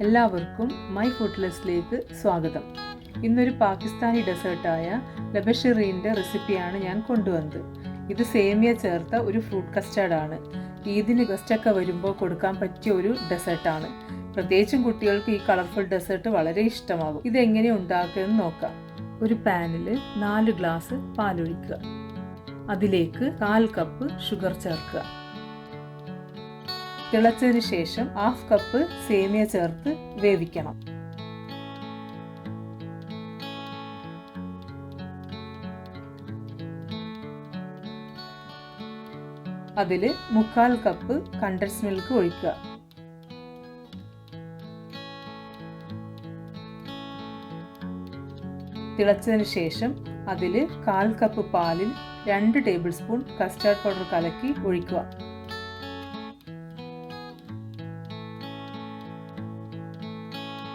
എല്ലാവർക്കും മൈ ഫുഡ്ലെസ്സിലേക്ക് സ്വാഗതം. ഇന്നൊരു പാകിസ്ഥാനി ഡെസേർട്ടായ ലബ-ഷിറീൻ്റെ റെസിപ്പിയാണ് ഞാൻ കൊണ്ടുവന്നത്. ഇത് സേമിയ ചേർത്ത ഒരു ഫ്രൂട്ട് കസ്റ്റാർഡാണ്. ഈദിന് ഗസ്റ്റൊക്കെ വരുമ്പോൾ കൊടുക്കാൻ പറ്റിയ ഒരു ഡെസേർട്ടാണ്. പ്രത്യേകിച്ചും കുട്ടികൾക്ക് ഈ കളർഫുൾ ഡെസേർട്ട് വളരെ ഇഷ്ടമാകും. ഇതെങ്ങനെ ഉണ്ടാക്കുമെന്ന് നോക്കാം. ഒരു പാനിൽ 4 ഗ്ലാസ് പാലൊഴിക്കുക. അതിലേക്ക് 1/4 കപ്പ് ഷുഗർ ചേർക്കുക. തിളച്ചതിന് ശേഷം 1/2 കപ്പ് സേമിയ ചേർത്ത് വേവിക്കണം. അതിൽ 3/4 കപ്പ് കണ്ടൻസ് മിൽക്ക് ഒഴിക്കുക. തിളച്ചതിന് ശേഷം അതിൽ 1/4 കപ്പ് പാലിൽ 2 ടേബിൾ സ്പൂൺ കസ്റ്റാർഡ് പൗഡർ കലക്കി ഒഴിക്കുക.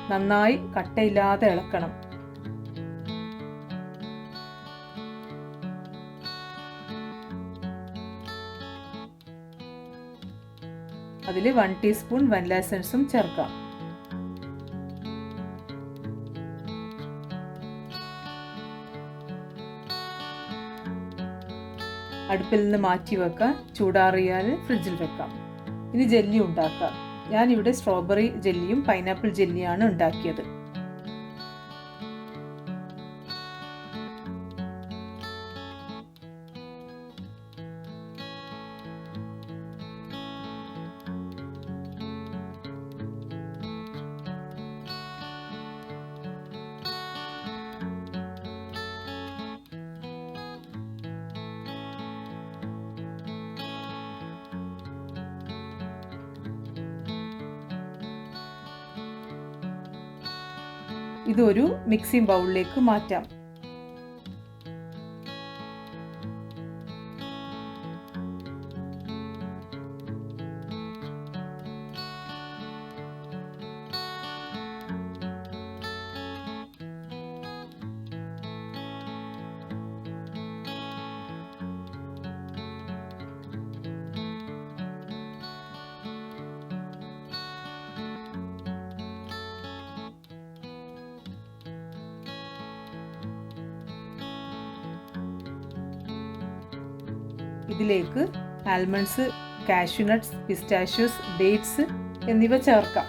നന്നായി കട്ടയില്ലാതെ ഇളക്കണം. അതിൽ 1 ടീസ്പൂൺ വനില എസൻസും ചേർക്കാം. അടുപ്പിൽ നിന്ന് മാറ്റി വെക്കാം. ചൂടാറിയാൽ ഫ്രിഡ്ജിൽ വെക്കാം. ഇനി ജെല്ലി ഉണ്ടാക്കാം. ഞാനിവിടെ സ്ട്രോബെറി ജെല്ലിയും പൈനാപ്പിൾ ജെല്ലിയാണ് ഉണ്ടാക്കിയത്. ഇതൊരു മിക്സിംഗ് ബൗളിലേക്ക് മാറ്റാം. ഇതിലേക്ക് ആൽമണ്ട്സ്, കാഷ്യൂനട്ട്സ്, പിസ്റ്റാഷ്യൂസ്, ഡേറ്റ്സ് എന്നിവ ചേർക്കാം.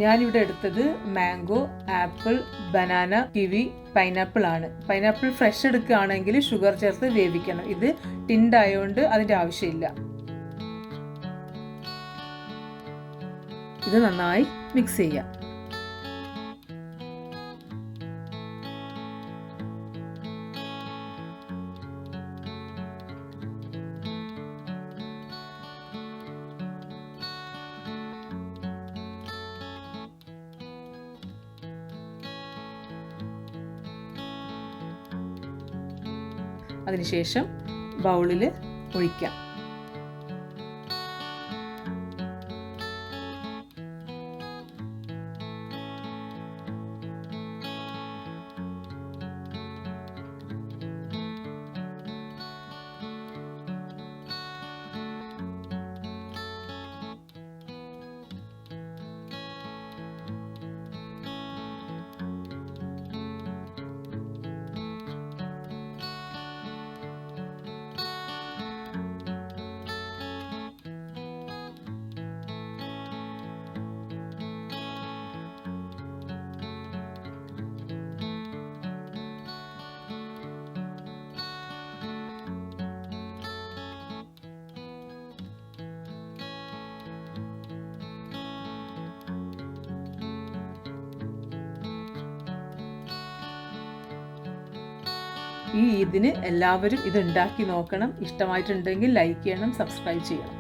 ഞാനിവിടെ എടുത്തത് mango, apple, banana, kiwi, pineapple ആണ്. പൈനാപ്പിൾ ഫ്രഷ് എടുക്കുകയാണെങ്കിൽ ഷുഗർ ചേർത്ത് വേവിക്കണം. ഇത് ടിൻഡ് ആയതുകൊണ്ട് അതിൻ്റെ ആവശ്യമില്ല. ഇത് നന്നായി മിക്സ് ചെയ്യാം. അതിനുശേഷം ബൗളിൽ ഒഴിക്കാം. ഈ ഈദിന് എല്ലാവരും ഇത് ഉണ്ടാക്കി നോക്കണം. ഇഷ്ടമായിട്ടുണ്ടെങ്കിൽ ലൈക്ക് ചെയ്യണം, സബ്സ്ക്രൈബ് ചെയ്യണം.